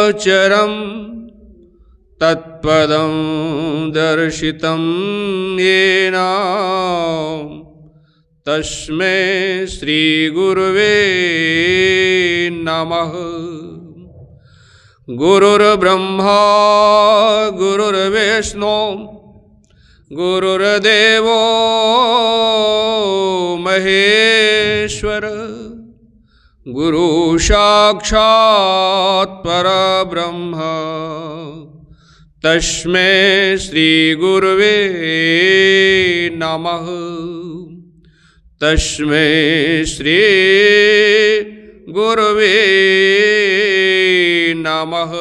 गोचरं तत्पदं दर्शितं येन तस्मै श्रीगुरुवे नमः। गुरुर्ब्रह्मा गुरुर्विष्णु गुरुर्देवो महेश्वर गुरु साक्षात् परब्रह्म तस्मै श्री गुरुवे नमः। तस्मै श्री गुरुवे नमः।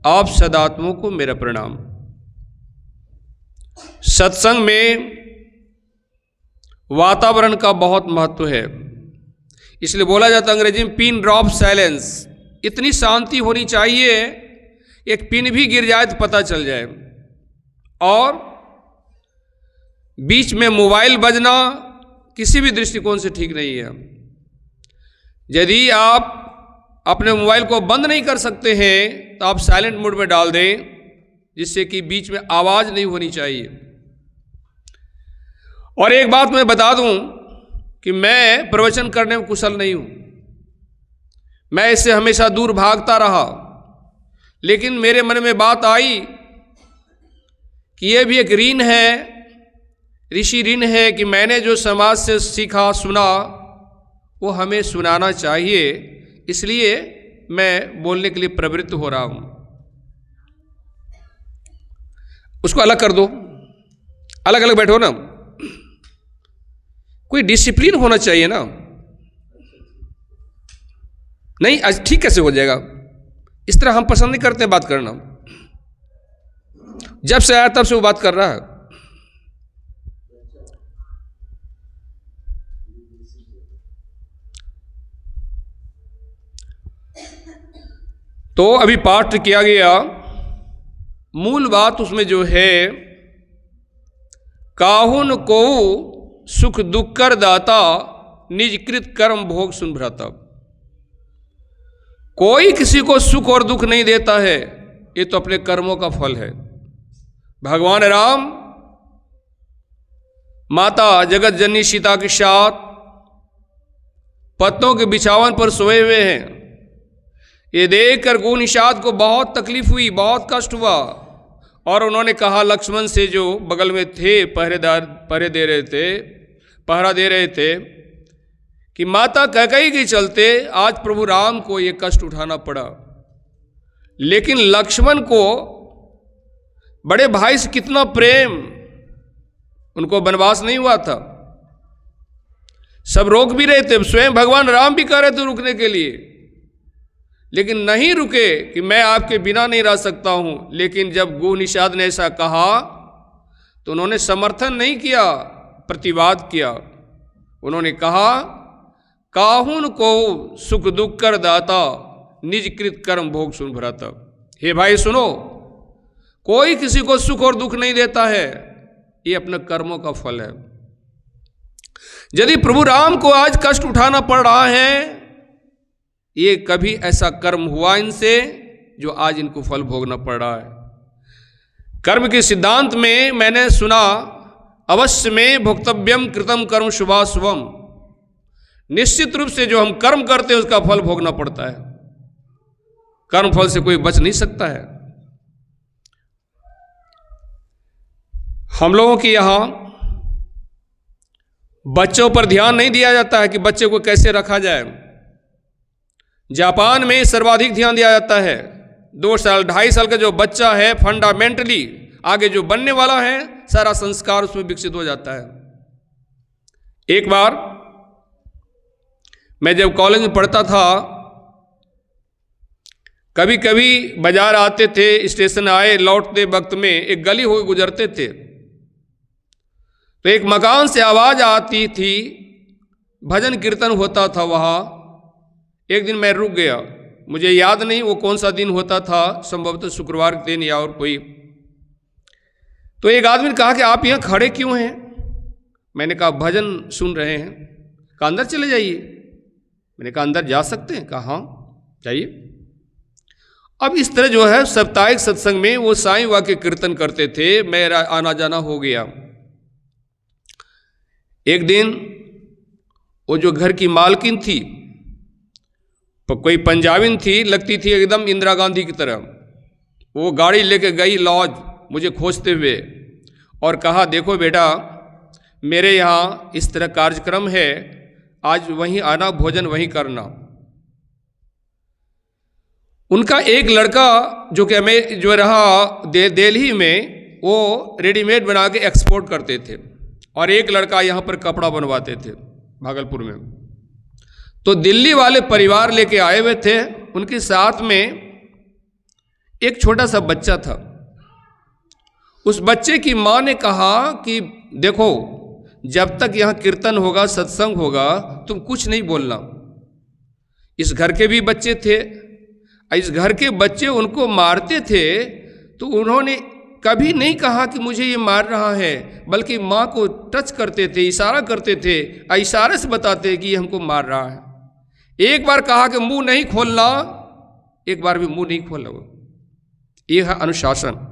आप सदात्मों को मेरा प्रणाम। सत्संग में वातावरण का बहुत महत्व है, इसलिए बोला जाता है अंग्रेजी में पिन ड्रॉप साइलेंस। इतनी शांति होनी चाहिए, एक पिन भी गिर जाए तो पता चल जाए। और बीच में मोबाइल बजना किसी भी दृष्टिकोण से ठीक नहीं है। यदि आप अपने मोबाइल को बंद नहीं कर सकते हैं तो आप साइलेंट मोड में डाल दें, जिससे कि बीच में आवाज़ नहीं होनी चाहिए। और एक बात मैं बता दूं कि मैं प्रवचन करने में कुशल नहीं हूं, मैं इससे हमेशा दूर भागता रहा। लेकिन मेरे मन में बात आई कि यह भी एक ऋण है, ऋषि ऋण है कि मैंने जो समाज से सीखा सुना वो हमें सुनाना चाहिए। इसलिए मैं बोलने के लिए प्रवृत्त हो रहा हूं। उसको अलग कर दो, अलग अलग बैठो ना। कोई डिसिप्लिन होना चाहिए ना। नहीं आज ठीक कैसे हो जाएगा? इस तरह हम पसंद नहीं करते बात करना। जब से आया तब से वो बात कर रहा है। तो अभी पाठ किया गया, मूल बात उसमें जो है, काहुन को सुख दुख कर दाता निज कृत कर्म भोग सुन भ्राता। कोई किसी को सुख और दुख नहीं देता है, ये तो अपने कर्मों का फल है। भगवान राम माता जगत जननी सीता के साथ पत्तों के बिछावन पर सोए हुए हैं। ये देखकर गो निषाद को बहुत तकलीफ हुई, बहुत कष्ट हुआ। और उन्होंने कहा लक्ष्मण से, जो बगल में थे पहरा दे रहे थे, कि माता कैकेयी के चलते आज प्रभु राम को ये कष्ट उठाना पड़ा। लेकिन लक्ष्मण को बड़े भाई से कितना प्रेम, उनको वनवास नहीं हुआ था। सब रोक भी रहे थे, स्वयं भगवान राम भी कह रहे थे रुकने के लिए, लेकिन नहीं रुके कि मैं आपके बिना नहीं रह सकता हूं। लेकिन जब गो निषाद ने ऐसा कहा तो उन्होंने समर्थन नहीं किया, प्रतिवाद किया। उन्होंने कहा काहुन को सुख दुख कर दाता निज कृत कर्म भोग सुन भ्राता। हे भाई सुनो, कोई किसी को सुख और दुख नहीं देता है, ये अपने कर्मों का फल है। यदि प्रभु राम को आज कष्ट उठाना पड़ रहा है, ये कभी ऐसा कर्म हुआ इनसे जो आज इनको फल भोगना पड़ रहा है। कर्म के सिद्धांत में मैंने सुना, अवश्य में भोक्तव्यम कृतम कर्म शुभाशुभम। निश्चित रूप से जो हम कर्म करते हैं उसका फल भोगना पड़ता है। कर्म फल से कोई बच नहीं सकता है। हम लोगों के यहां बच्चों पर ध्यान नहीं दिया जाता है कि बच्चे को कैसे रखा जाए। जापान में सर्वाधिक ध्यान दिया जाता है। 2 साल 2.5 साल का जो बच्चा है, फंडामेंटली आगे जो बनने वाला है, सारा संस्कार उसमें विकसित हो जाता है। एक बार मैं जब कॉलेज में पढ़ता था, कभी कभी बाजार आते थे, स्टेशन आए, लौटते वक्त में एक गली हो गुजरते थे, तो एक मकान से आवाज़ आती थी, भजन कीर्तन होता था वहाँ। एक दिन मैं रुक गया, मुझे याद नहीं वो कौन सा दिन होता था, संभवतः शुक्रवार के दिन या और कोई। तो एक आदमी ने कहा कि आप यहाँ खड़े क्यों हैं? मैंने कहा भजन सुन रहे हैं। कहा अंदर चले जाइए। मैंने कहा अंदर जा सकते हैं? कहा हाँ जाइए। अब इस तरह जो है साप्ताहिक सत्संग में वो साईं वाक्य कीर्तन करते थे, मेरा आना जाना हो गया। एक दिन वो जो घर की मालकिन थी, कोई पंजाबिन थी, लगती थी एकदम इंदिरा गांधी की तरह, वो गाड़ी लेके गई लॉज मुझे खोजते हुए और कहा, देखो बेटा मेरे यहाँ इस तरह कार्यक्रम है, आज वहीं आना, भोजन वहीं करना। उनका एक लड़का जो कि हमें जो रहा दिल्ली में, वो रेडीमेड बना के एक्सपोर्ट करते थे, और एक लड़का यहाँ पर कपड़ा बनवाते थे भागलपुर में। तो दिल्ली वाले परिवार लेके आए हुए थे, उनके साथ में एक छोटा सा बच्चा था। उस बच्चे की माँ ने कहा कि देखो जब तक यहाँ कीर्तन होगा, सत्संग होगा, तुम कुछ नहीं बोलना। इस घर के भी बच्चे थे, इस घर के बच्चे उनको मारते थे, तो उन्होंने कभी नहीं कहा कि मुझे ये मार रहा है, बल्कि माँ को टच करते थे, इशारा करते थे, इशारे से बताते कि ये हमको मार रहा है। एक बार कहा कि मुंह नहीं खोलना, एक बार भी मुंह नहीं खोला। ये है अनुशासन।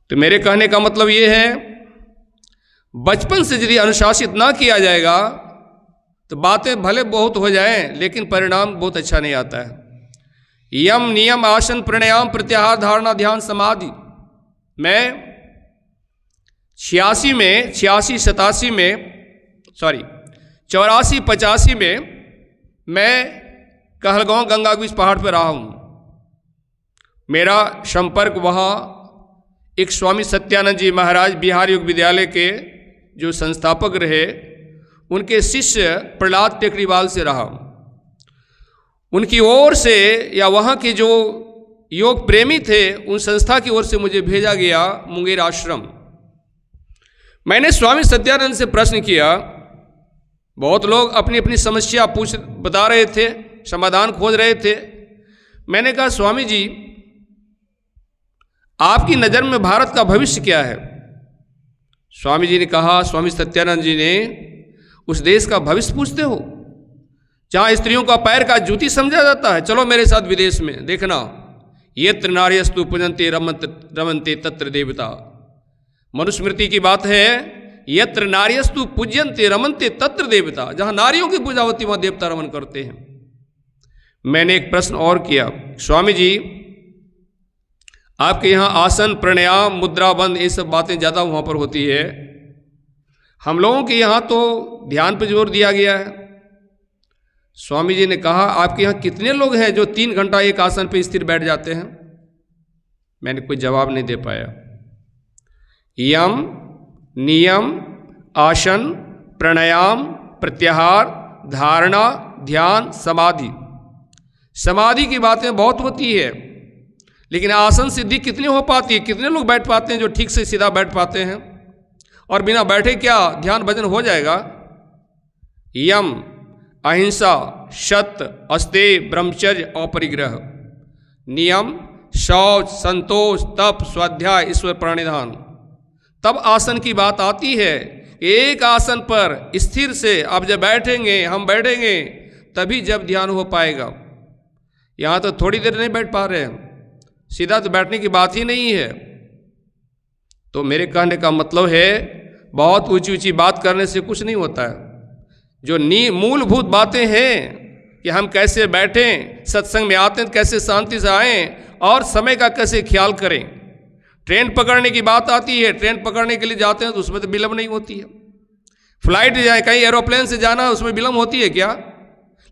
तो मेरे कहने का मतलब ये है, बचपन से यदि अनुशासित ना किया जाएगा तो बातें भले बहुत हो जाएं, लेकिन परिणाम बहुत अच्छा नहीं आता है। यम नियम आसन प्राणायाम प्रत्याहार धारणा ध्यान समाधि, मैं 86 में 85 में मैं कहलगांव गंगा बीच पहाड़ पर रहा हूँ। मेरा संपर्क वहाँ एक स्वामी सत्यानंद जी महाराज बिहार योग विद्यालय के जो संस्थापक रहे, उनके शिष्य प्रहलाद टेकरीवाल से रहा। उनकी ओर से या वहाँ के जो योग प्रेमी थे, उन संस्था की ओर से मुझे भेजा गया मुंगेर आश्रम। मैंने स्वामी सत्यानंद से प्रश्न किया, बहुत लोग अपनी अपनी समस्या बता रहे थे, समाधान खोज रहे थे। मैंने कहा, स्वामी जी आपकी नज़र में भारत का भविष्य क्या है? स्वामी जी ने कहा, स्वामी सत्यानंद जी ने, उस देश का भविष्य पूछते हो जहाँ स्त्रियों का पैर का जूती समझा जाता है? चलो मेरे साथ विदेश में, देखना, यत्र नार्यस्तु पूजन्ते रमन्ते तत्र देवता। मनुस्मृति की बात है, यत्र नार्यस्तु पूज्यन्ते रमन्ते तत्र देवता, जहाँ नारियों की पूजा होती वहाँ देवता रमन करते हैं। मैंने एक प्रश्न और किया, स्वामी जी आपके यहाँ आसन प्राणायाम मुद्रा बंद ये सब बातें ज़्यादा वहाँ पर होती है, हम लोगों के यहाँ तो ध्यान पर जोर दिया गया है। स्वामी जी ने कहा, आपके यहाँ कितने लोग हैं जो 3 घंटा एक आसन पर स्थिर बैठ जाते हैं? मैंने कोई जवाब नहीं दे पाया। यम नियम आसन प्राणायाम प्रत्याहार धारणा ध्यान समाधि, समाधि की बातें बहुत होती है, लेकिन आसन सिद्धि कितनी हो पाती है? कितने लोग बैठ पाते हैं जो ठीक से सीधा बैठ पाते हैं? और बिना बैठे क्या ध्यान भजन हो जाएगा? यम अहिंसा सत्य अस्तेय ब्रह्मचर्य अपरिग्रह, नियम शौच संतोष तप स्वाध्याय ईश्वर प्रणिधान, तब आसन की बात आती है। एक आसन पर स्थिर से अब जब बैठेंगे, हम बैठेंगे तभी जब ध्यान हो पाएगा। यहाँ तो थोड़ी देर नहीं बैठ पा रहे हैं, सीधा तो बैठने की बात ही नहीं है। तो मेरे कहने का मतलब है, बहुत ऊंची ऊंची बात करने से कुछ नहीं होता है। जो मूलभूत बातें हैं कि हम कैसे बैठें, सत्संग में आते हैं कैसे शांति से आएं और समय का कैसे ख्याल करें। ट्रेन पकड़ने की बात आती है, ट्रेन पकड़ने के लिए जाते हैं तो उसमें तो विलम्ब नहीं होती है। फ्लाइट जाए, कहीं एरोप्लेन से जाना, उसमें विलम्ब होती है क्या?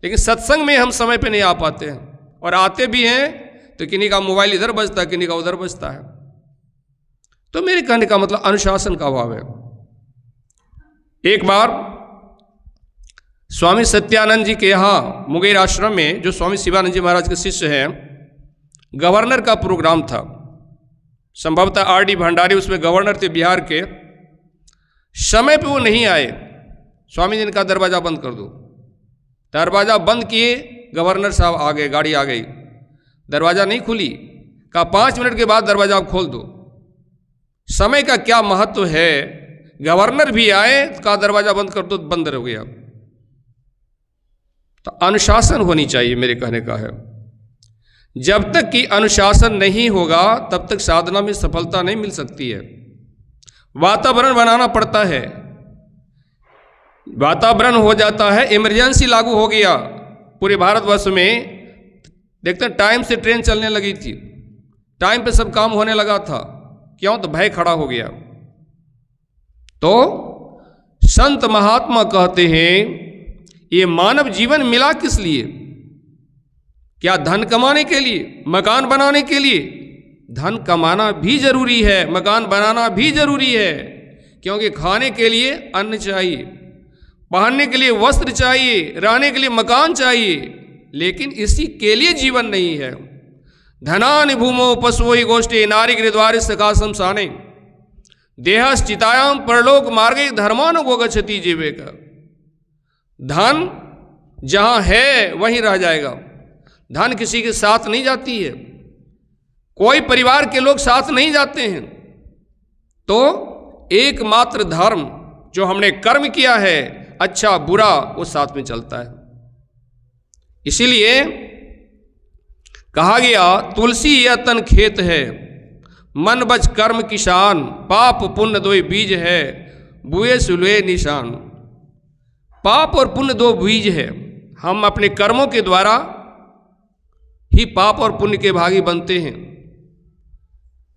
लेकिन सत्संग में हम समय पे नहीं आ पाते हैं, और आते भी हैं तो किन्हीं का मोबाइल इधर बजता है, किन्हीं का उधर बजता है। तो मेरे कहने का मतलब अनुशासन का अभाव है। एक बार स्वामी सत्यानंद जी के यहाँ मुंगेर आश्रम में, जो स्वामी शिवानंद जी महाराज के शिष्य हैं, गवर्नर का प्रोग्राम था। संभवतः आर.डी. भंडारी उसमें गवर्नर थे बिहार के। समय पे वो नहीं आए। स्वामी जी ने कहा दरवाज़ा बंद कर दो। दरवाज़ा बंद किए, गवर्नर साहब आ गए, गाड़ी आ गई, दरवाज़ा नहीं खुली। कहा 5 मिनट के बाद दरवाज़ा आप खोल दो। समय का क्या महत्व है। गवर्नर भी आए, कहा दरवाज़ा बंद कर दो, बंद हो गया। तो अनुशासन होनी चाहिए, मेरे कहने का है। जब तक कि अनुशासन नहीं होगा तब तक साधना में सफलता नहीं मिल सकती है। वातावरण बनाना पड़ता है। वातावरण हो जाता है, इमरजेंसी लागू हो गया पूरे भारतवर्ष में। देखते हैं टाइम से ट्रेन चलने लगी थी, टाइम पे सब काम होने लगा था। क्यों? तो भय खड़ा हो गया। तो संत महात्मा कहते हैं ये मानव जीवन मिला किस लिए? क्या धन कमाने के लिए, मकान बनाने के लिए? धन कमाना भी जरूरी है, मकान बनाना भी जरूरी है, क्योंकि खाने के लिए अन्न चाहिए, पहनने के लिए वस्त्र चाहिए, रहने के लिए मकान चाहिए, लेकिन इसी के लिए जीवन नहीं है। धनानि भूमो पशवो गोष्ठी नारी गृद्वारे सखा शमशाने देहश्चितायाम परलोक मार्गे धर्मानुगो गच्छति जीवेक। धन जहां है वहीं रह जाएगा। धन किसी के साथ नहीं जाती है, कोई परिवार के लोग साथ नहीं जाते हैं। तो एकमात्र धर्म जो हमने कर्म किया है, अच्छा बुरा, वो साथ में चलता है। इसीलिए कहा गया तुलसी यह तन खेत है, मन बच कर्म किसान, पाप पुण्य दो बीज है, बुए सुलहे निशान। पाप और पुण्य दो बीज है। हम अपने कर्मों के द्वारा ही पाप और पुण्य के भागी बनते हैं।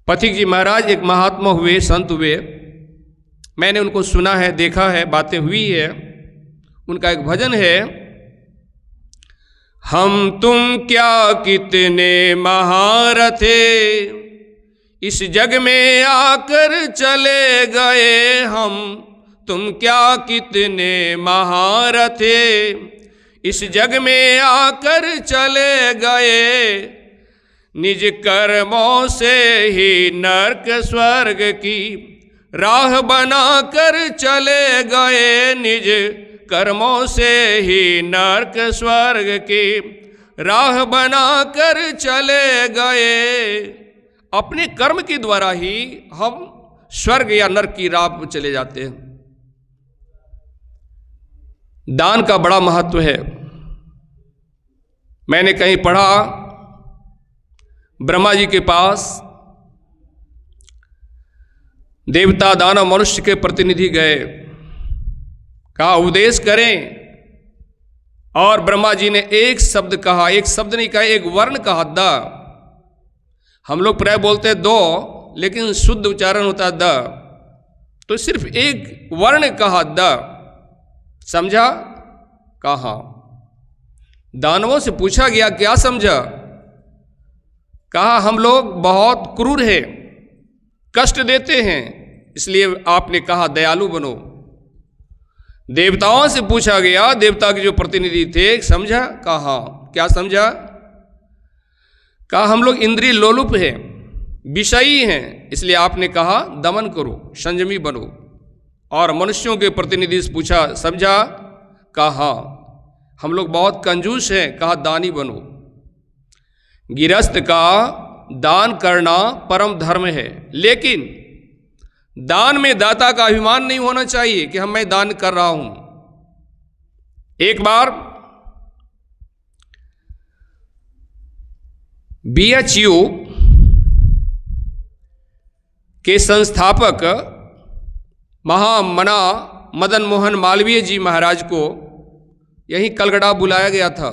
पथिक जी महाराज एक महात्मा हुए, संत हुए, मैंने उनको सुना है, देखा है, बातें हुई है। उनका एक भजन है, हम तुम क्या कितने महारथे, इस जग में आकर चले गए, हम तुम क्या कितने महारथे, इस जग में आकर चले गए, निज कर्मों से ही नरक स्वर्ग की राह बनाकर चले गए, निज कर्मों से ही नरक स्वर्ग की राह बनाकर चले गए। अपने कर्म के द्वारा ही हम स्वर्ग या नरक की राह पर चले जाते हैं। दान का बड़ा महत्व है। मैंने कहीं पढ़ा, ब्रह्मा जी के पास देवता दानव मनुष्य के प्रतिनिधि गए, कहा उपदेश करें, और ब्रह्मा जी ने एक शब्द कहा, एक शब्द नहीं कहा, एक वर्ण कहा, द। हम लोग प्राय बोलते हैं दो, लेकिन शुद्ध उच्चारण होता है द। तो सिर्फ एक वर्ण कहा, द। समझा? कहा। दानवों से पूछा गया क्या समझा? कहा हम लोग बहुत क्रूर हैं, कष्ट देते हैं, इसलिए आपने कहा दयालु बनो। देवताओं से पूछा गया, देवता के जो प्रतिनिधि थे, समझा? कहा क्या समझा? कहा हम लोग इंद्रिय लोलुप हैं, विषयी हैं, इसलिए आपने कहा दमन करो, संयमी बनो। और मनुष्यों के प्रतिनिधि से पूछा, समझा? कहा हम लोग बहुत कंजूस हैं, कहा दानी बनो। गिरस्त का दान करना परम धर्म है, लेकिन दान में दाता का अभिमान नहीं होना चाहिए कि मैं दान कर रहा हूं। एक बार BHU के संस्थापक महामना मदन मोहन मालवीय जी महाराज को यहीं कलकत्ता बुलाया गया था।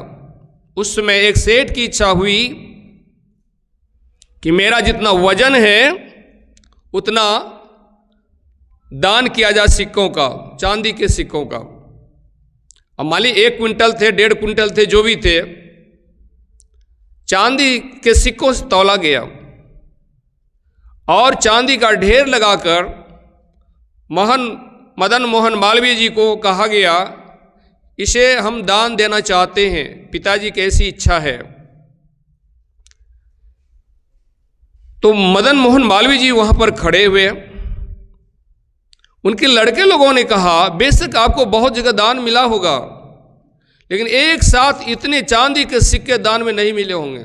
उस समय एक सेठ की इच्छा हुई कि मेरा जितना वजन है उतना दान किया जाए सिक्कों का, चांदी के सिक्कों का। अब मान ली 1 क्विंटल थे, 1.5 क्विंटल थे, जो भी थे, चांदी के सिक्कों से तौला गया और चांदी का ढेर लगाकर मदन मोहन मालवीय जी को कहा गया इसे हम दान देना चाहते हैं, पिताजी की ऐसी इच्छा है। तो मदन मोहन मालवीय जी वहां पर खड़े हुए। उनके लड़के लोगों ने कहा बेशक आपको बहुत जगह दान मिला होगा, लेकिन एक साथ इतने चांदी के सिक्के दान में नहीं मिले होंगे।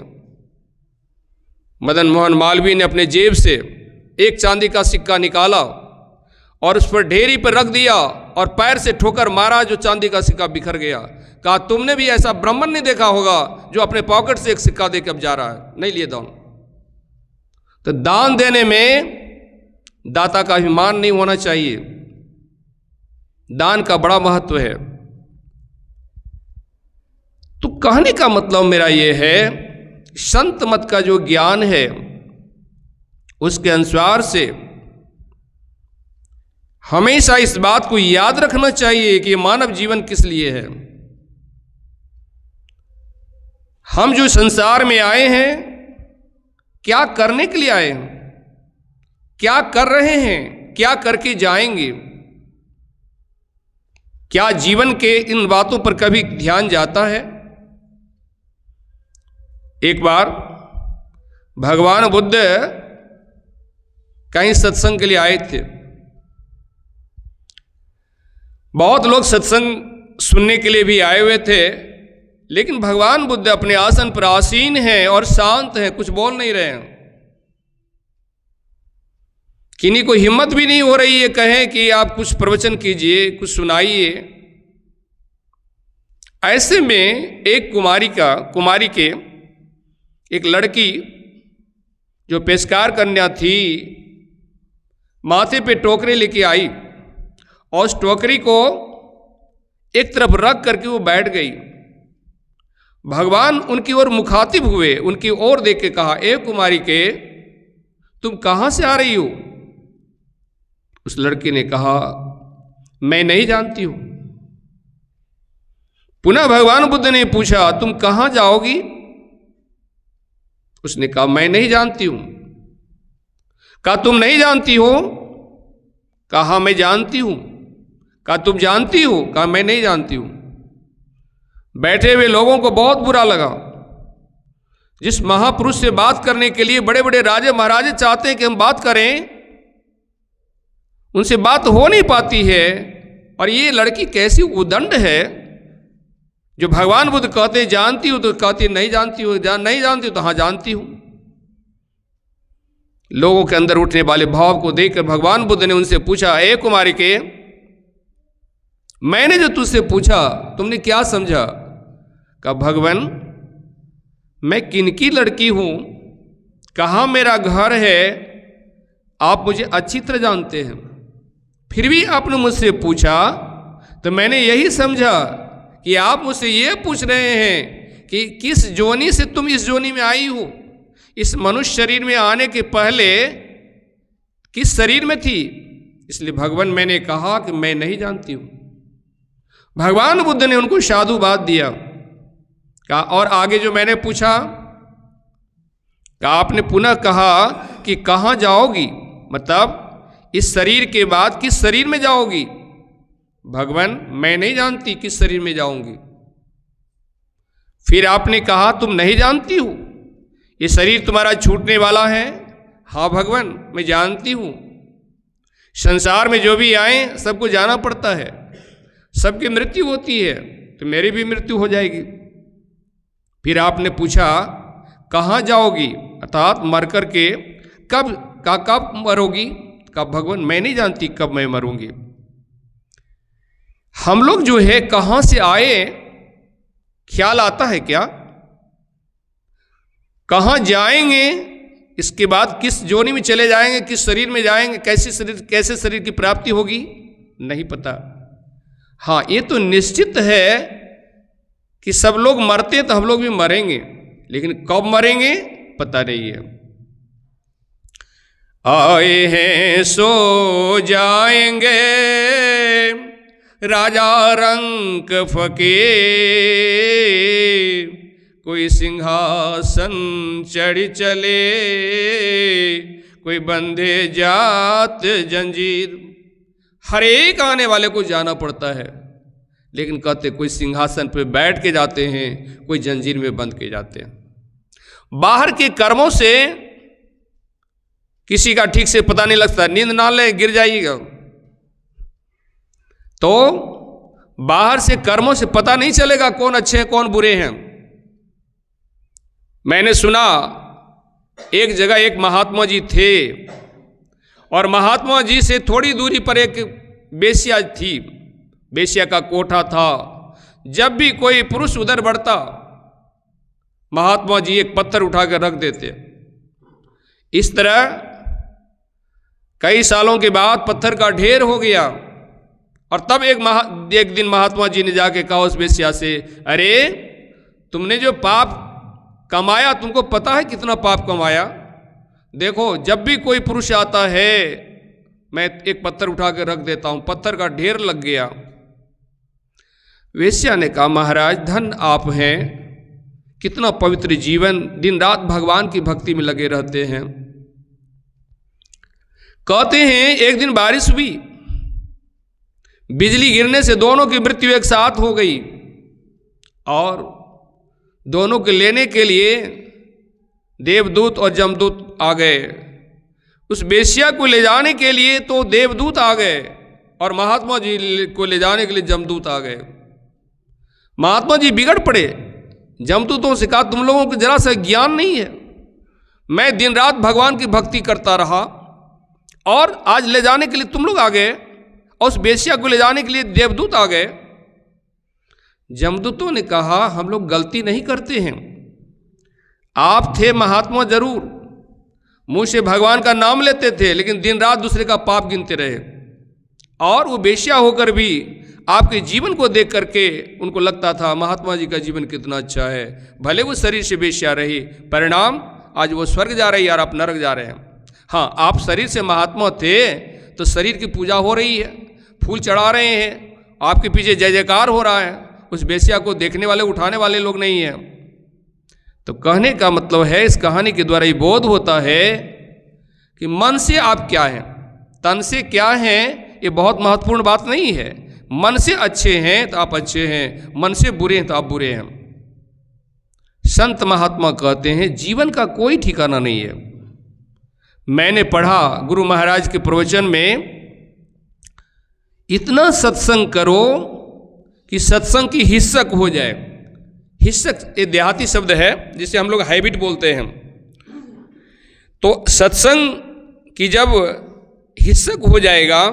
मदन मोहन मालवीय ने अपने जेब से एक चांदी का सिक्का निकाला और उस पर ढेरी पर रख दिया और पैर से ठोकर मारा, जो चांदी का सिक्का बिखर गया। कहा तुमने भी ऐसा ब्राह्मण नहीं देखा होगा जो अपने पॉकेट से एक सिक्का देकर अब जा रहा है, नहीं लिए दान। तो दान देने में दाता का अभिमान नहीं होना चाहिए, दान का बड़ा महत्व है। तो कहने का मतलब मेरा यह है, संत मत का जो ज्ञान है उसके अनुसार से हमेशा इस बात को याद रखना चाहिए कि मानव जीवन किस लिए है। हम जो संसार में आए हैं, क्या करने के लिए आए हैं, क्या कर रहे हैं, क्या करके जाएंगे? क्या जीवन के इन बातों पर कभी ध्यान जाता है? एक बार भगवान बुद्ध कहीं सत्संग के लिए आए थे। बहुत लोग सत्संग सुनने के लिए भी आए हुए थे, लेकिन भगवान बुद्ध अपने आसन पर आसीन हैं और शांत हैं, कुछ बोल नहीं रहे हैं। किन्हीं को हिम्मत भी नहीं हो रही है कहें कि आप कुछ प्रवचन कीजिए, कुछ सुनाइए। ऐसे में एक कुमारी के एक लड़की जो पेशकार कन्या थी, माथे पे टोकरी लेके आई और उस टोकरी को एक तरफ रख करके वो बैठ गई। भगवान उनकी ओर मुखातिब हुए, उनकी ओर देख के कहा, ए कुमारी के, तुम कहां से आ रही हो? उस लड़की ने कहा, मैं नहीं जानती हूं। पुनः भगवान बुद्ध ने पूछा, तुम कहां जाओगी? उसने कहा, मैं नहीं जानती हूं। कहा, तुम नहीं जानती हो? कहा, मैं जानती हूं। कहा, तुम जानती हो? कहा, मैं नहीं जानती हूं। बैठे हुए लोगों को बहुत बुरा लगा। जिस महापुरुष से बात करने के लिए बड़े बड़े राजे महाराजे चाहते हैं कि हम बात करें, उनसे बात हो नहीं पाती है। और ये लड़की कैसी उदंड है जो भगवान बुद्ध कहते जानती हो तो कहती नहीं जानती हो, नहीं जानती हो तो हाँ जानती हूं। लोगों के अंदर उठने वाले भाव को देखकर भगवान बुद्ध ने उनसे पूछा, ए कुमारी के, मैंने जो तुझसे पूछा तुमने क्या समझा? कहा, भगवान मैं किनकी लड़की हूं, कहां मेरा घर है, आप मुझे अच्छी तरह जानते हैं। फिर भी आपने मुझसे पूछा तो मैंने यही समझा कि आप मुझसे ये पूछ रहे हैं कि किस जोनी से तुम इस जोनी में आई हो। इस मनुष्य शरीर में आने के पहले किस शरीर में थी? इसलिए भगवान मैंने कहा कि मैं नहीं जानती हूं। भगवान बुद्ध ने उनको साधुवाद दिया। कहा, और आगे जो मैंने पूछा? कहा, आपने पुनः कहा कि कहां जाओगी, मतलब इस शरीर के बाद किस शरीर में जाओगी? भगवान मैं नहीं जानती किस शरीर में जाऊंगी। फिर आपने कहा, तुम नहीं जानती हो, ये शरीर तुम्हारा छूटने वाला है? हाँ भगवान मैं जानती हूं। संसार में जो भी आए सबको जाना पड़ता है, सबकी मृत्यु होती है, तो मेरी भी मृत्यु हो जाएगी। फिर आपने पूछा, कहाँ जाओगी, अर्थात मर करके कब मरोगी? कब? भगवान मैं नहीं जानती कब मैं मरूंगी। हम लोग जो है कहां से आए ख्याल आता है क्या? कहां जाएंगे, इसके बाद किस जोनी में चले जाएंगे, किस शरीर में जाएंगे, कैसे शरीर की प्राप्ति होगी, नहीं पता। हाँ ये तो निश्चित है कि सब लोग मरते तो हम लोग भी मरेंगे, लेकिन कब मरेंगे पता नहीं है। आए हैं सो जाएंगे, राजा रंक फकीर, कोई सिंहासन चढ़ चले, कोई बंधे जात जंजीर। हर एक आने वाले को जाना पड़ता है, लेकिन कहते कोई सिंहासन पर बैठ के जाते हैं, कोई जंजीर में बंध के जाते हैं। बाहर के कर्मों से किसी का ठीक से पता नहीं लगता, नींद ना ले गिर जाइएगा। तो बाहर से कर्मों से पता नहीं चलेगा कौन अच्छे हैं कौन बुरे हैं। मैंने सुना एक जगह एक महात्मा जी थे, और महात्मा जी से थोड़ी दूरी पर एक बेश्या थी। बेश्या का कोठा था, जब भी कोई पुरुष उधर बढ़ता, महात्मा जी एक पत्थर उठाकर रख देते। इस तरह कई सालों के बाद पत्थर का ढेर हो गया, और तब एक दिन महात्मा जी ने जाके कहा उस वेश्या से, अरे तुमने जो पाप कमाया, तुमको पता है कितना पाप कमाया? देखो, जब भी कोई पुरुष आता है मैं एक पत्थर उठा कर रख देता हूं, पत्थर का ढेर लग गया। वेश्या ने कहा, महाराज धन आप हैं, कितना पवित्र जीवन, दिन रात भगवान की भक्ति में लगे रहते हैं। कहते हैं एक दिन बारिश हुई, बिजली गिरने से दोनों की मृत्यु एक साथ हो गई, और दोनों को लेने के लिए देवदूत और जमदूत आ गए। उस वेश्या को ले जाने के लिए तो देवदूत आ गए, और महात्मा जी को ले जाने के लिए जमदूत आ गए। महात्मा जी बिगड़ पड़े। जमदूतों से कहा, तुम लोगों को जरा सा ज्ञान नहीं है, मैं दिन रात भगवान की भक्ति करता रहा, और आज ले जाने के लिए तुम लोग आ गए, और उस वेश्या को ले जाने के लिए देवदूत आ गए। जमदूतों ने कहा, हम लोग गलती नहीं करते हैं, आप थे महात्मा जरूर, मुंह से भगवान का नाम लेते थे, लेकिन दिन रात दूसरे का पाप गिनते रहे, और वो वेश्या होकर भी आपके जीवन को देख करके उनको लगता था महात्मा जी का जीवन कितना अच्छा है, भले वो शरीर से वेश्या रही, परिणाम आज वो स्वर्ग जा रही है और आप नरक जा रहे हैं। हाँ, आप शरीर से महात्मा थे तो शरीर की पूजा हो रही है, फूल चढ़ा रहे हैं, आपके पीछे जय जयकार हो रहा है, उस वेश्या को देखने वाले उठाने वाले लोग नहीं हैं। तो कहने का मतलब है, इस कहानी के द्वारा ये बोध होता है कि मन से आप क्या हैं, तन से क्या हैं, ये बहुत महत्वपूर्ण बात नहीं है। मन से अच्छे हैं तो आप अच्छे हैं, मन से बुरे हैं तो आप बुरे हैं। संत महात्मा कहते हैं जीवन का कोई ठिकाना नहीं है। मैंने पढ़ा गुरु महाराज के प्रवचन में, इतना सत्संग करो कि सत्संग की हिस्सक हो जाए। हिस्सक ये देहाती शब्द है जिसे हम लोग हैबिट बोलते हैं। तो सत्संग की जब हिस्सक हो जाएगा,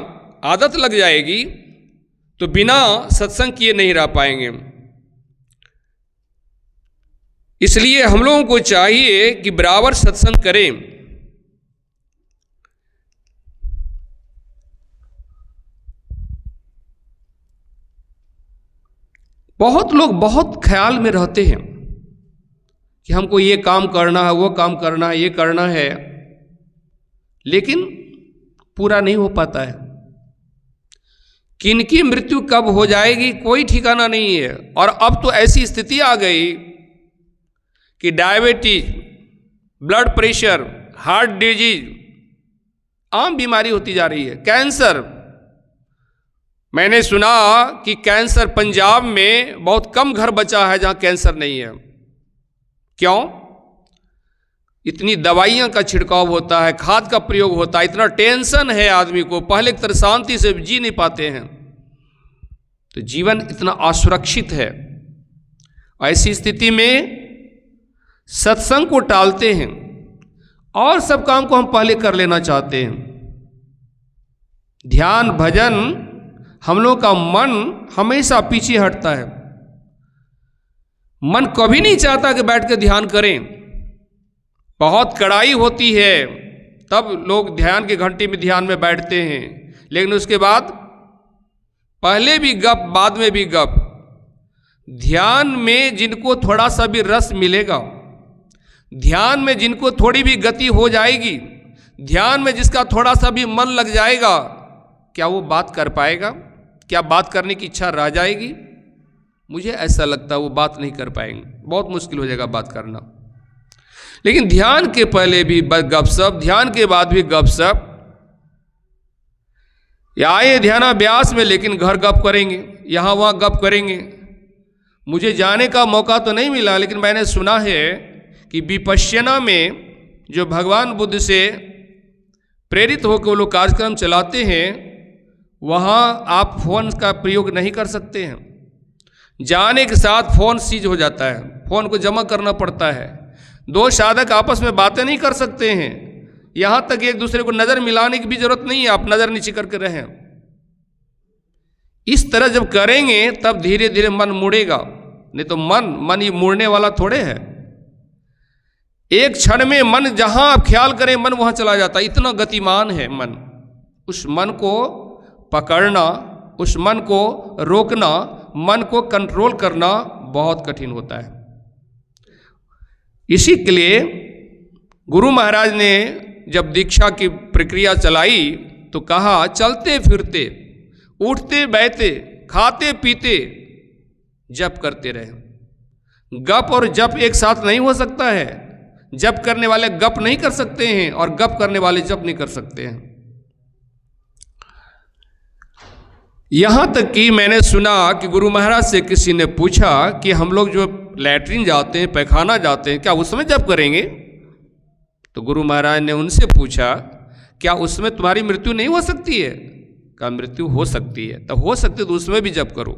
आदत लग जाएगी, तो बिना सत्संग किए नहीं रह पाएंगे। इसलिए हम लोगों को चाहिए कि बराबर सत्संग करें। बहुत लोग बहुत ख्याल में रहते हैं कि हमको ये काम करना है, वो काम करना है, ये करना है, लेकिन पूरा नहीं हो पाता है। किनकी मृत्यु कब हो जाएगी कोई ठिकाना नहीं है। और अब तो ऐसी स्थिति आ गई कि diabetes, blood pressure, heart disease आम बीमारी होती जा रही है। कैंसर, मैंने सुना कि कैंसर पंजाब में बहुत कम घर बचा है जहां कैंसर नहीं है। क्यों? इतनी दवाइयां का छिड़काव होता है, खाद का प्रयोग होता है, इतना टेंशन है आदमी को, पहले की तरह शांति से जी नहीं पाते हैं, तो जीवन इतना असुरक्षित है। ऐसी स्थिति में सत्संग को टालते हैं और सब काम को हम पहले कर लेना चाहते हैं। ध्यान भजन, हम लोग का मन हमेशा पीछे हटता है। मन कभी नहीं चाहता कि बैठ के ध्यान करें। बहुत कड़ाई होती है तब लोग ध्यान की घंटी में ध्यान में बैठते हैं, लेकिन उसके बाद पहले भी गप, बाद में भी गप। ध्यान में जिनको थोड़ा सा भी रस मिलेगा, ध्यान में जिनको थोड़ी भी गति हो जाएगी, ध्यान में जिसका थोड़ा सा भी मन लग जाएगा, क्या वो बात कर पाएगा? क्या बात करने की इच्छा रह जाएगी? मुझे ऐसा लगता है वो बात नहीं कर पाएंगे, बहुत मुश्किल हो जाएगा बात करना। लेकिन ध्यान के पहले भी गपशप, ध्यान के बाद भी गपशप, या आए ध्यानाभ्यास में लेकिन घर गप करेंगे, यहाँ वहाँ गप करेंगे। मुझे जाने का मौका तो नहीं मिला, लेकिन मैंने सुना है कि विपश्यना में जो भगवान बुद्ध से प्रेरित होकर वो लोग कार्यक्रम चलाते हैं, वहाँ आप फोन का प्रयोग नहीं कर सकते हैं। जाने के साथ फोन सीज हो जाता है, फोन को जमा करना पड़ता है। दो साधक आपस में बातें नहीं कर सकते हैं, यहाँ तक एक दूसरे को नज़र मिलाने की भी जरूरत नहीं है, आप नज़र नीचे करके रहें। इस तरह जब करेंगे तब धीरे धीरे मन मुड़ेगा, नहीं तो मन ये मुड़ने वाला थोड़े है। एक क्षण में मन जहां आप ख्याल करें मन वहां चला जाता है, इतना गतिमान है मन। उस मन को पकड़ना, उस मन को रोकना, मन को कंट्रोल करना बहुत कठिन होता है। इसी के लिए गुरु महाराज ने जब दीक्षा की प्रक्रिया चलाई तो कहा चलते फिरते, उठते बैठते, खाते पीते जप करते रहे। गप और जप एक साथ नहीं हो सकता है। जप करने वाले गप नहीं कर सकते हैं और गप करने वाले जप नहीं कर सकते हैं। यहां तक कि मैंने सुना कि गुरु महाराज से किसी ने पूछा कि हम लोग जो लैट्रिन जाते हैं, पैखाना जाते हैं, क्या उसमें जप करेंगे? तो गुरु महाराज ने उनसे पूछा क्या उसमें तुम्हारी मृत्यु नहीं हो सकती है? क्या मृत्यु हो सकती है? तो हो सकती है तो उसमें भी जप करो।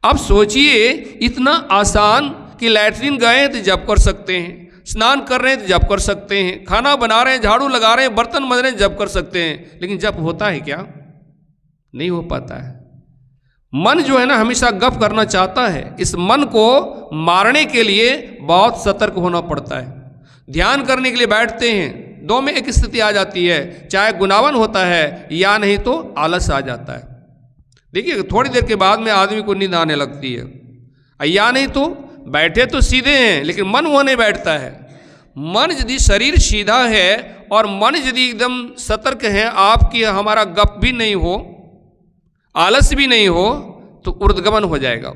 अब सोचिए इतना आसान कि लैट्रिन गए तो जप कर सकते हैं, स्नान कर रहे हैं तो जप कर सकते हैं, खाना बना रहे हैं, झाड़ू लगा रहे हैं, बर्तन मज रहे हैं, जप कर सकते हैं। लेकिन जप होता है क्या? नहीं हो पाता है। मन जो है ना हमेशा गप करना चाहता है। इस मन को मारने के लिए बहुत सतर्क होना पड़ता है। ध्यान करने के लिए बैठते हैं, दो में एक स्थिति आ जाती है, चाहे गुनावन होता है या नहीं तो आलस आ जाता है। देखिए थोड़ी देर के बाद में आदमी को नींद आने लगती है, या नहीं तो बैठे तो सीधे हैं लेकिन मन वो नहीं बैठता है। मन यदि शरीर सीधा है और मन यदि एकदम सतर्क है, आपकी हमारा गप भी नहीं हो, आलस भी नहीं हो, तो ऊर्ध्वगमन हो जाएगा।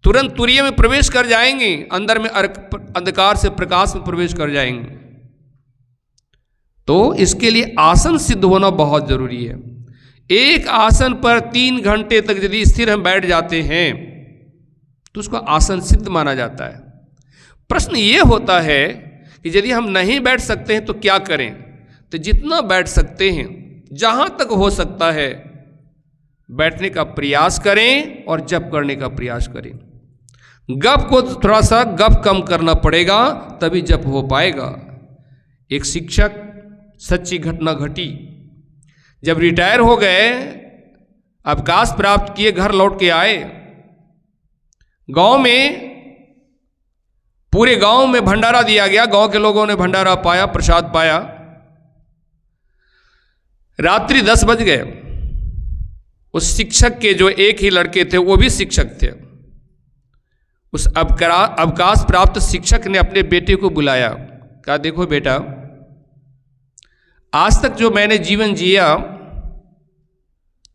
तुरंत तुरीय में प्रवेश कर जाएंगे, अंदर में अंधकार से प्रकाश में प्रवेश कर जाएंगे। तो इसके लिए आसन सिद्ध होना बहुत जरूरी है। एक आसन पर 3 घंटे तक यदि स्थिर हम बैठ जाते हैं तो उसको आसन सिद्ध माना जाता है। प्रश्न ये होता है कि यदि हम नहीं बैठ सकते हैं तो क्या करें? तो जितना बैठ सकते हैं, जहां तक हो सकता है बैठने का प्रयास करें और जप करने का प्रयास करें। गप को थोड़ा सा गप कम करना पड़ेगा, तभी जप हो पाएगा। एक शिक्षक, सच्ची घटना घटी, जब रिटायर हो गए, अवकाश प्राप्त किए, घर लौट के आए, गांव में पूरे गांव में भंडारा दिया गया। गांव के लोगों ने भंडारा पाया, प्रसाद पाया। रात्रि 10 बज गए। उस शिक्षक के जो एक ही लड़के थे वो भी शिक्षक थे। उस अवकाश प्राप्त शिक्षक ने अपने बेटे को बुलाया, कहा देखो बेटा, आज तक जो मैंने जीवन जिया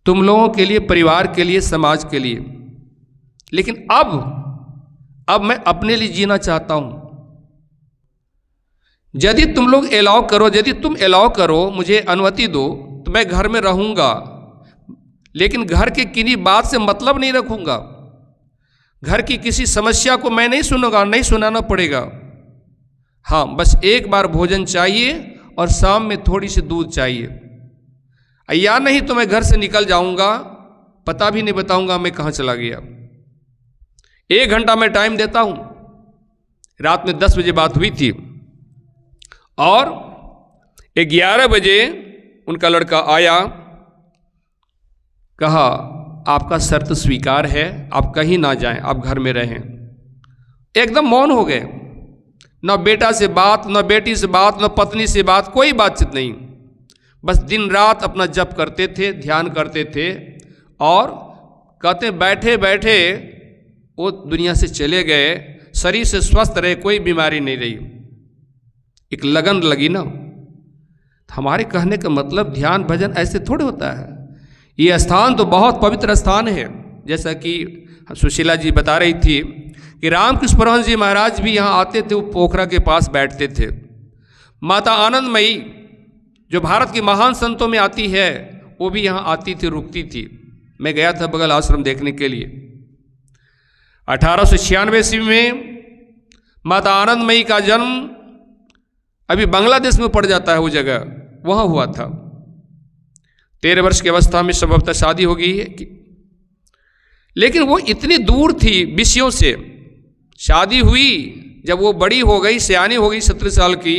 तुम लोगों के लिए, परिवार के लिए, समाज के लिए, लेकिन अब मैं अपने लिए जीना चाहता हूं। यदि तुम लोग अलाउ करो, यदि तुम अलाउ करो, मुझे अनुमति दो, तो मैं घर में रहूंगा, लेकिन घर के किन्हीं बात से मतलब नहीं रखूंगा। घर की किसी समस्या को मैं नहीं सुनूंगा, नहीं सुनाना पड़ेगा। हाँ, बस एक बार भोजन चाहिए और शाम में थोड़ी सी दूध चाहिए, या नहीं तो मैं घर से निकल जाऊंगा, पता भी नहीं बताऊंगा मैं कहाँ चला गया। 1 घंटा मैं टाइम देता हूं। रात में 10 बजे बात हुई थी और 11 बजे उनका लड़का आया, कहा आपका शर्त स्वीकार है, आप कहीं ना जाएं, आप घर में रहें। एकदम मौन हो गए। न बेटा से बात, न बेटी से बात, न पत्नी से बात, कोई बातचीत नहीं। बस दिन रात अपना जप करते थे, ध्यान करते थे। और कहते बैठे बैठे वो दुनिया से चले गए। शरीर से स्वस्थ रहे, कोई बीमारी नहीं रही। एक लगन लगी ना। हमारे कहने का मतलब ध्यान भजन ऐसे थोड़े होता है। ये स्थान तो बहुत पवित्र स्थान है। जैसा कि सुशीला जी बता रही थी कि रामकृष्ण परमहंस जी महाराज भी यहाँ आते थे, वो पोखरा के पास बैठते थे। माता आनंदमयी जो भारत के महान संतों में आती है, वो भी यहाँ आती थी, रुकती थी। मैं गया था बगल आश्रम देखने के लिए। 1896 ईस्वी में माता आनंदमयी का जन्म अभी बांग्लादेश में पड़ जाता है, वो जगह वहाँ हुआ था। 13 वर्ष की अवस्था में संभवतः शादी हो गई है, लेकिन वो इतनी दूर थी विषयों से। शादी हुई जब वो बड़ी हो गई, सयानी हो गई, 17 साल की,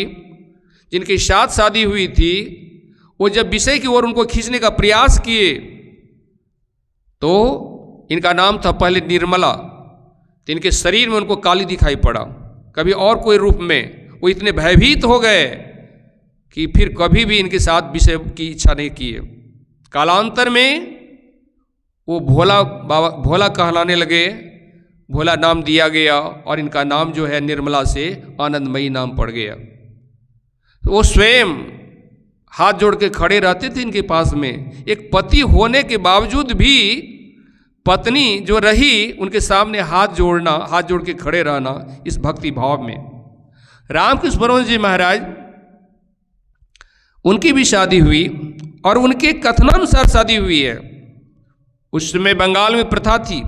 जिनकी साथ शादी हुई थी, वो जब विषय की ओर उनको खींचने का प्रयास किए तो इनका नाम था पहले निर्मला, तो इनके शरीर में उनको काली दिखाई पड़ा, कभी और कोई रूप में। वो इतने भयभीत हो गए कि फिर कभी भी इनके साथ विषय की इच्छा नहीं किए। कालांतर में वो भोला बाबा, भोला कहलाने लगे, भोला नाम दिया गया और इनका नाम जो है निर्मला से आनंदमयी नाम पड़ गया। तो वो स्वयं हाथ जोड़ के खड़े रहते थे इनके पास में। एक पति होने के बावजूद भी पत्नी जो रही उनके सामने हाथ जोड़ के खड़े रहना, इस भक्ति भाव में। रामकृष्ण परमहंस जी महाराज, उनकी भी शादी हुई और उनके कथनानुसार शादी हुई है। उस समय बंगाल में प्रथा थी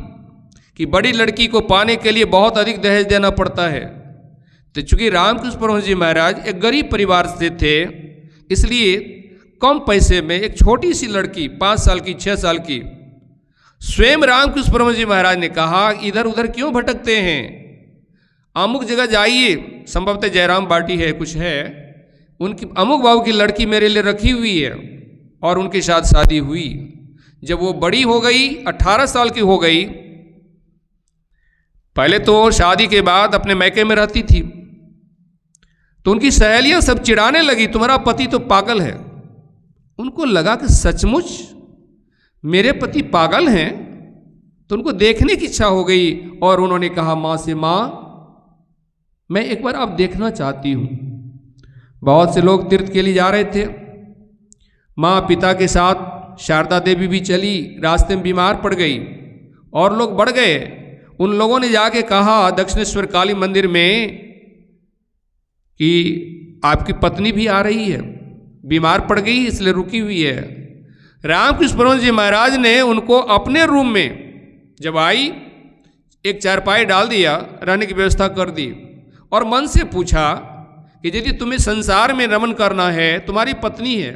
कि बड़ी लड़की को पाने के लिए बहुत अधिक दहेज देना पड़ता है। तो चूंकि रामकृष्ण परमहंस जी महाराज एक गरीब परिवार से थे, इसलिए कम पैसे में एक छोटी सी लड़की 5 साल की 6 साल की, स्वयं रामकृष्ण परमहंस जी महाराज ने कहा इधर उधर क्यों भटकते हैं, अमुक जगह जाइए, संभवतः जयराम बाटी है कुछ है, उनकी अमुक बाबू की लड़की मेरे लिए रखी हुई है। और उनके साथ शादी हुई। जब वो बड़ी हो गई, 18 साल की हो गई, पहले तो शादी के बाद अपने मैके में रहती थी, तो उनकी सहेलियां सब चिढ़ाने लगी तुम्हारा पति तो पागल है। उनको लगा कि सचमुच मेरे पति पागल हैं, तो उनको देखने की इच्छा हो गई और उन्होंने कहा माँ से, माँ मैं एक बार अब देखना चाहती हूँ। बहुत से लोग तीर्थ के लिए जा रहे थे, माँ पिता के साथ शारदा देवी भी चली, रास्ते में बीमार पड़ गई और लोग बढ़ गए। उन लोगों ने जाके कहा दक्षिणेश्वर काली मंदिर में कि आपकी पत्नी भी आ रही है, बीमार पड़ गई इसलिए रुकी हुई है। रामकृष्ण परमहंस जी महाराज ने उनको अपने रूम में जब आई, एक चारपाई डाल दिया, रहने की व्यवस्था कर दी और मन से पूछा कि यदि तुम्हें संसार में रमन करना है, तुम्हारी पत्नी है,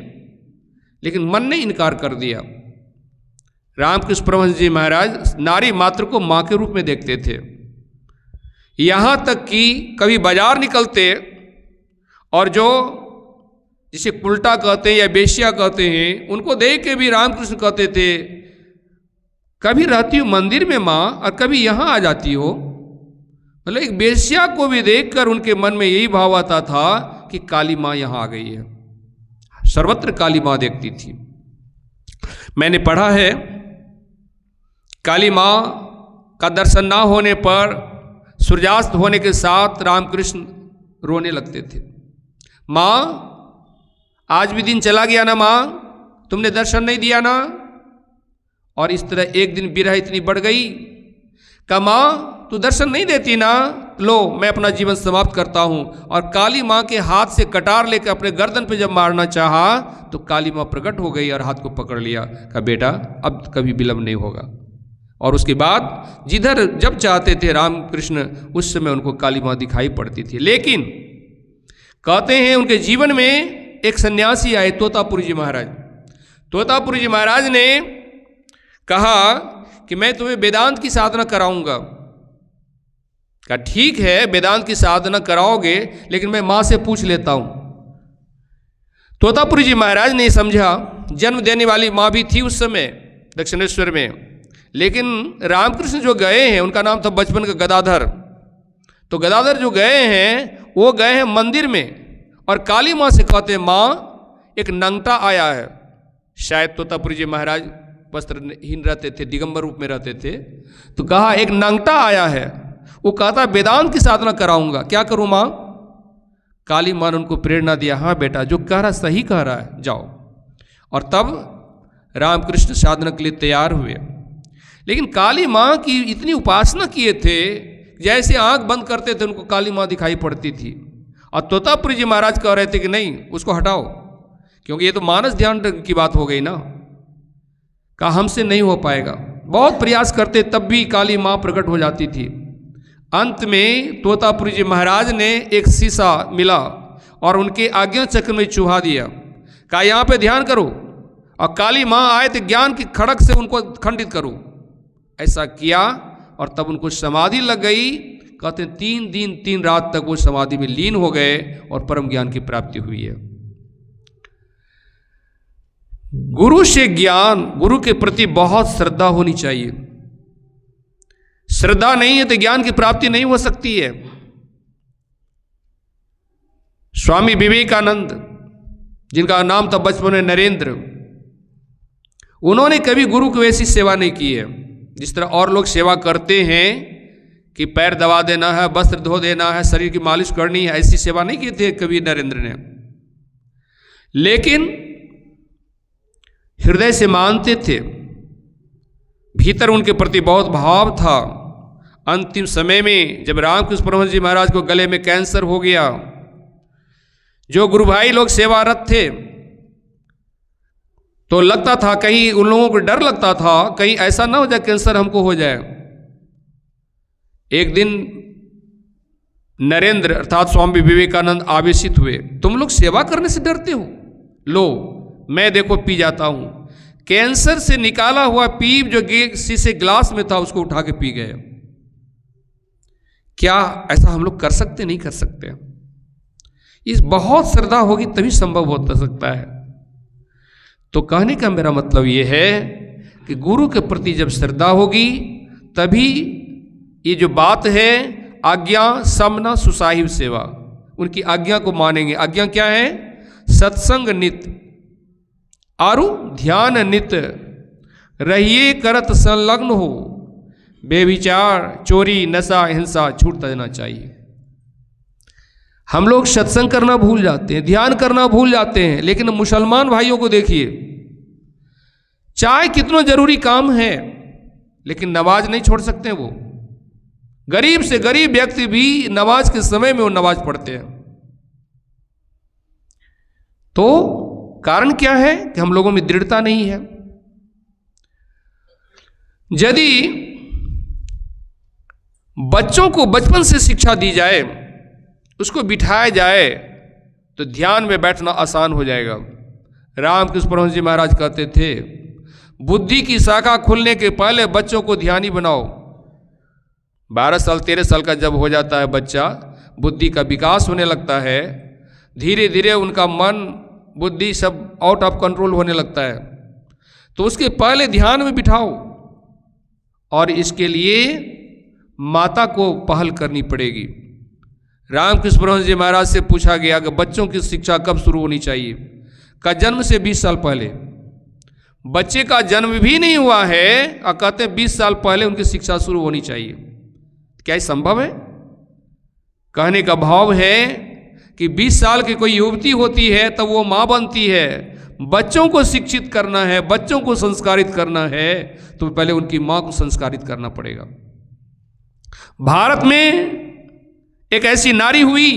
लेकिन मन ने इनकार कर दिया। रामकृष्ण परमहंस जी महाराज नारी मात्र को मां के रूप में देखते थे। यहां तक कि कभी बाजार निकलते और जो जिसे उल्टा कहते हैं या बेश्या कहते हैं, उनको देख के भी रामकृष्ण कहते थे कभी रहती हो मंदिर में मां और कभी यहां आ जाती हो। मतलब एक बेश्या को भी देखकर उनके मन में यही भाव आता था कि काली मां यहां आ गई है। सर्वत्र काली मां देखती थी। मैंने पढ़ा है काली मां का दर्शन ना होने पर सूर्यास्त होने के साथ रामकृष्ण रोने लगते थे। मां आज भी दिन चला गया ना मां, तुमने दर्शन नहीं दिया ना। और इस तरह एक दिन विरह इतनी बढ़ गई कि मां तू दर्शन नहीं देती ना, लो मैं अपना जीवन समाप्त करता हूं। और काली मां के हाथ से कटार लेकर अपने गर्दन पे जब मारना चाहा तो काली मां प्रकट हो गई और हाथ को पकड़ लिया, कहा बेटा अब कभी विलंब नहीं होगा। और उसके बाद जिधर जब चाहते थे रामकृष्ण, उस समय उनको काली मां दिखाई पड़ती थी। लेकिन कहते हैं उनके जीवन में एक सन्यासी आए, तोतापुरी जी महाराज। तोतापुरी जी महाराज ने कहा कि मैं तुम्हें वेदांत की साधना कराऊंगा। कहा ठीक है वेदांत की साधना कराओगे, लेकिन मैं मां से पूछ लेता हूं। तोतापुरी जी महाराज ने समझा, जन्म देने वाली मां भी थी उस समय दक्षिणेश्वर में, लेकिन रामकृष्ण जो गए हैं उनका नाम था बचपन का गदाधर। तो गदाधर जो गए हैं वो गए हैं मंदिर में और काली मां से कहते हैं मां एक नंगटा आया है। शायद तोतापुरी जी महाराज वस्त्रहीन रहते थे, दिगंबर रूप में रहते थे। तो कहा एक नंगटा आया है, वो कहता वेदांत की साधना कराऊंगा, क्या करूं मां। काली मां ने उनको प्रेरणा दिया, हाँ बेटा जो कह रहा सही कह रहा है, जाओ। और तब रामकृष्ण साधना के लिए तैयार हुए। लेकिन काली मां की इतनी उपासना किए थे, जैसे आंख बंद करते थे उनको काली मां दिखाई पड़ती थी। और तोतापुरी जी महाराज कह रहे थे कि नहीं उसको हटाओ, क्योंकि ये तो मानस ध्यान की बात हो गई ना। कहा हमसे नहीं हो पाएगा। बहुत प्रयास करते तब भी काली मां प्रकट हो जाती थी। अंत में तोतापुरी जी महाराज ने एक शीशा मिला और उनके आज्ञा चक्र में चुहा दिया। कहा यहाँ पे ध्यान करो और काली मां आए तो ज्ञान की खड़क से उनको खंडित करो। ऐसा किया और तब उनको समाधि लग गई। कहते हैं 3 दिन 3 रात तक वो समाधि में लीन हो गए और परम ज्ञान की प्राप्ति हुई है। गुरु से ज्ञान, गुरु के प्रति बहुत श्रद्धा होनी चाहिए। श्रद्धा नहीं है तो ज्ञान की प्राप्ति नहीं हो सकती है। स्वामी विवेकानंद, जिनका नाम था बचपन में नरेंद्र, उन्होंने कभी गुरु की वैसी सेवा नहीं की है जिस तरह और लोग सेवा करते हैं कि पैर दबा देना है, वस्त्र धो देना है, शरीर की मालिश करनी है। ऐसी सेवा नहीं की थी कभी नरेंद्र ने, लेकिन हृदय से मानते थे, भीतर उनके प्रति बहुत भाव था। अंतिम समय में जब रामकृष्ण परमहंस जी महाराज को गले में कैंसर हो गया, जो गुरु भाई लोग सेवारत थे तो लगता था, कहीं उन लोगों को डर लगता था कहीं ऐसा ना हो जाए कैंसर हमको हो जाए। एक दिन नरेंद्र अर्थात स्वामी विवेकानंद आवेशित हुए, तुम लोग सेवा करने से डरते हो, लो मैं देखो पी जाता हूं। कैंसर से निकाला हुआ पीप जो शीशे ग्लास में था उसको उठा के पी गए। क्या ऐसा हम लोग कर सकते? नहीं कर सकते। इस बहुत श्रद्धा होगी तभी संभव हो सकता है। तो कहने का मेरा मतलब यह है कि गुरु के प्रति जब श्रद्धा होगी तभी ये जो बात है आज्ञा समना सुसाहिब सेवा, उनकी आज्ञा को मानेंगे। आज्ञा क्या है? सत्संग नित आरु ध्यान नित रहिए करत संलग्न हो, बेविचार चोरी नशा हिंसा छूट देना चाहिए। हम लोग सत्संग करना भूल जाते हैं, ध्यान करना भूल जाते हैं, लेकिन मुसलमान भाइयों को देखिए, चाहे कितना जरूरी काम है लेकिन नमाज नहीं छोड़ सकते वो। गरीब से गरीब व्यक्ति भी नमाज के समय में वो नमाज पढ़ते हैं। तो कारण क्या है कि हम लोगों में दृढ़ता नहीं है। यदि बच्चों को बचपन से शिक्षा दी जाए, उसको बिठाया जाए, तो ध्यान में बैठना आसान हो जाएगा। रामकृष्ण परमहंस जी महाराज कहते थे, बुद्धि की शाखा खुलने के पहले बच्चों को ध्यानी बनाओ। 12 साल 13 साल का जब हो जाता है बच्चा, बुद्धि का विकास होने लगता है, धीरे धीरे उनका मन बुद्धि सब आउट ऑफ कंट्रोल होने लगता है, तो उसके पहले ध्यान में बिठाओ। और इसके लिए माता को पहल करनी पड़ेगी। रामकृष्ण परमहंस जी महाराज से पूछा गया कि बच्चों की शिक्षा कब शुरू होनी चाहिए? का जन्म से 20 साल पहले। बच्चे का जन्म भी नहीं हुआ है और कहते हैं 20 साल पहले उनकी शिक्षा शुरू होनी चाहिए। क्या ये संभव है? कहने का भाव है कि 20 साल की कोई युवती होती है तब वो माँ बनती है। बच्चों को शिक्षित करना है, बच्चों को संस्कारित करना है, तो पहले उनकी माँ को संस्कारित करना पड़ेगा। भारत में एक ऐसी नारी हुई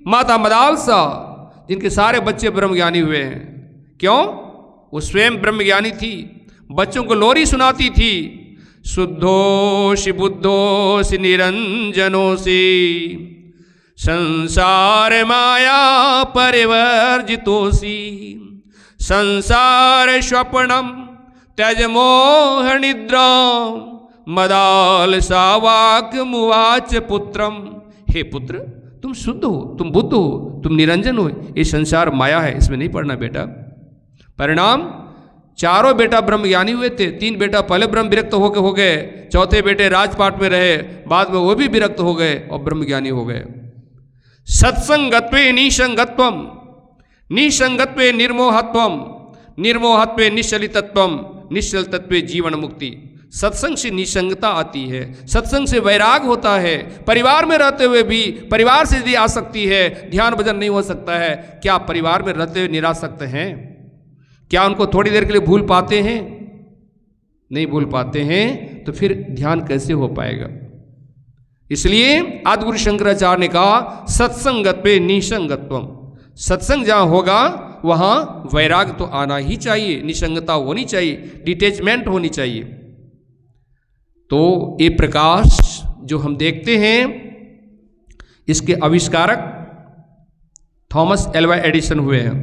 माता मदालसा, जिनके सारे बच्चे ब्रह्मज्ञानी हुए हैं। क्यों? वो स्वयं ब्रह्मज्ञानी थी, बच्चों को लोरी सुनाती थी। शुद्धोषि बुद्धोषि निरंजनोषि संसार माया परिवर्जितोषि संसार स्वप्नम त्यज मोह निद्रा मदाल सावाक मुवाच पुत्रम। हे पुत्र, तुम शुद्ध हो, तुम बुद्ध हो, तुम निरंजन हो, ये संसार माया है, इसमें नहीं पढ़ना बेटा। परिणाम, चारों बेटा ब्रह्मज्ञानी हुए थे। 3 बेटा पहले ब्रह्म विरक्त हो गए, चौथे बेटे राजपाट में रहे, बाद में वो भी विरक्त हो गए और ब्रह्मज्ञानी हो गए। सत्संगत्वे निसंगत्वम, निसंगत्वे निर्मोहत्वम, निर्मोहत्वे निश्चलितत्वम, निश्चलितत्वे जीवन मुक्ति। सत्संग से निसंगता आती है, सत्संग से वैराग होता है। परिवार में रहते हुए भी परिवार से यदि आसक्ति है, ध्यान भजन नहीं हो सकता है। क्या परिवार में रहते हुए निरासक्त हैं? क्या उनको थोड़ी देर के लिए भूल पाते हैं? नहीं भूल पाते हैं, तो फिर ध्यान कैसे हो पाएगा? इसलिए आदिगुरु शंकराचार्य ने कहा सत्संगत्वे निसंगत्वम। सत्संग जहां होगा वहां वैराग तो आना ही चाहिए, निसंगता होनी चाहिए, डिटैचमेंट होनी चाहिए। तो ये प्रकाश जो हम देखते हैं, इसके आविष्कारक थॉमस एल्वा एडिसन हुए हैं।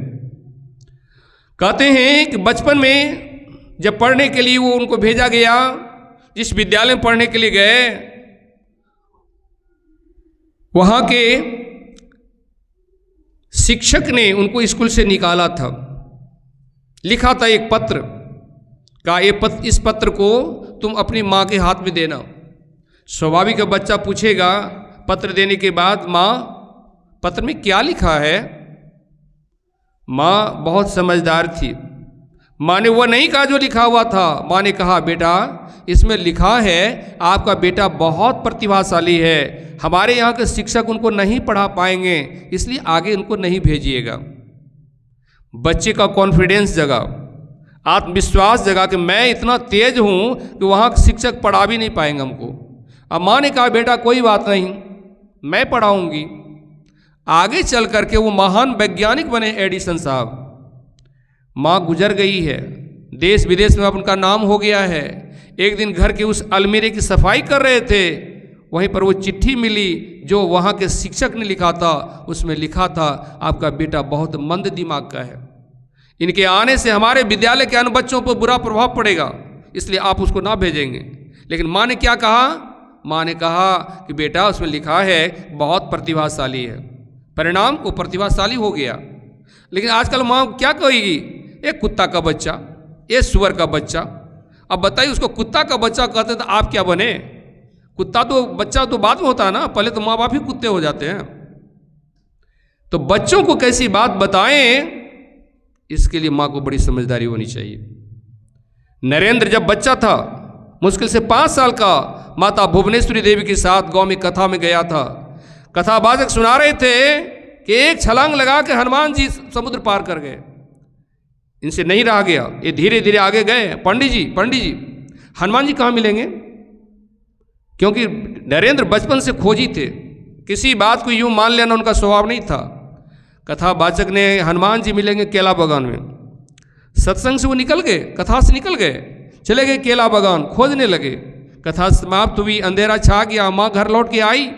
कहते हैं कि बचपन में जब पढ़ने के लिए वो उनको भेजा गया, जिस विद्यालय में पढ़ने के लिए गए, वहां के शिक्षक ने उनको स्कूल से निकाला था। लिखा था एक पत्र का, इस पत्र को तुम अपनी माँ के हाथ में देना। स्वाभाविक है, बच्चा पूछेगा पत्र देने के बाद, माँ पत्र में क्या लिखा है। माँ बहुत समझदार थी, माँ ने वो नहीं कहा जो लिखा हुआ था। माँ ने कहा, बेटा इसमें लिखा है आपका बेटा बहुत प्रतिभाशाली है, हमारे यहाँ के शिक्षक उनको नहीं पढ़ा पाएंगे, इसलिए आगे उनको नहीं भेजिएगा। बच्चे का कॉन्फिडेंस जगा, आत्मविश्वास जगा कि मैं इतना तेज हूँ कि वहाँ के शिक्षक पढ़ा भी नहीं पाएंगे हमको। अब माँ ने कहा, बेटा कोई बात नहीं, मैं पढ़ाऊँगी। आगे चल करके वो महान वैज्ञानिक बने एडिसन साहब। माँ गुजर गई है, देश विदेश में अब उनका नाम हो गया है। एक दिन घर के उस अलमीरे की सफाई कर रहे थे, वहीं पर वो चिट्ठी मिली जो वहाँ के शिक्षक ने लिखा था। उसमें लिखा था, आपका बेटा बहुत मंद दिमाग का है, इनके आने से हमारे विद्यालय के अन्य बच्चों पर बुरा प्रभाव पड़ेगा, इसलिए आप उसको ना भेजेंगे। लेकिन माँ ने क्या कहा? माँ ने कहा कि बेटा उसमें लिखा है बहुत प्रतिभाशाली है। परिणाम वो प्रतिभाशाली हो गया। लेकिन आजकल माँ क्या कहेगी? एक कुत्ता का बच्चा, एक सुअर का बच्चा। अब बताइए, उसको कुत्ता का बच्चा कहते तो आप क्या बने? कुत्ता तो बच्चा तो बाद में होता है ना, पहले तो माँ बाप ही कुत्ते हो जाते हैं। तो बच्चों को कैसी बात बताएं, इसके लिए माँ को बड़ी समझदारी होनी चाहिए। नरेंद्र जब बच्चा था, मुश्किल से 5 साल का, माता भुवनेश्वरी देवी के साथ गांव में कथा में गया था। कथावाचक सुना रहे थे कि एक छलांग लगा के हनुमान जी समुद्र पार कर गए। इनसे नहीं रहा गया, ये धीरे धीरे आगे गए। पंडित जी हनुमान जी कहाँ मिलेंगे? क्योंकि नरेंद्र बचपन से खोजी थे, किसी बात को यूं मान लेना उनका स्वभाव नहीं था। कथावाचक ने हनुमान जी मिलेंगे केला बागान में। सत्संग से वो निकल गए, कथा से निकल गए, चले गए केला बागान, खोजने लगे। कथा समाप्त हुई, अंधेरा छा गया। माँ घर लौट के आई,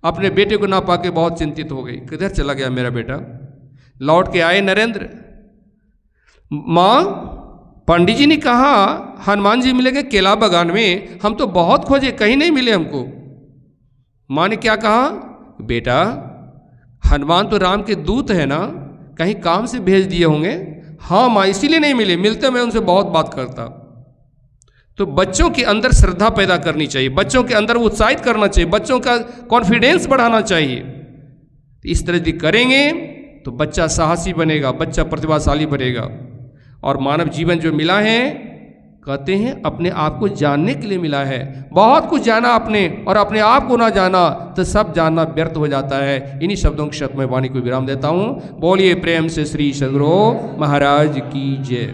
अपने बेटे को ना पाके बहुत चिंतित हो गई, किधर चला गया मेरा बेटा। लौट के आए नरेंद्र, माँ पंडित जी ने कहा हनुमान जी मिलेंगे केला बागान में, हम तो बहुत खोजे कहीं नहीं मिले हमको। माँ ने क्या कहा? बेटा हनुमान तो राम के दूत है ना, कहीं काम से भेज दिए होंगे। हाँ माँ, इसीलिए नहीं मिले, मिलते मैं उनसे बहुत बात करता। तो बच्चों के अंदर श्रद्धा पैदा करनी चाहिए, बच्चों के अंदर उत्साहित करना चाहिए, बच्चों का कॉन्फिडेंस बढ़ाना चाहिए। इस तरह से करेंगे तो बच्चा साहसी बनेगा, बच्चा प्रतिभाशाली बनेगा। और मानव जीवन जो मिला है, कहते हैं अपने आप को जानने के लिए मिला है। बहुत कुछ जाना आपने और अपने आप को ना जाना तो सब जानना व्यर्थ हो जाता है। इन्हीं शब्दों के साथ मैं वाणी को विराम देता हूँ। बोलिए प्रेम से श्री सद्गुरु महाराज की जय।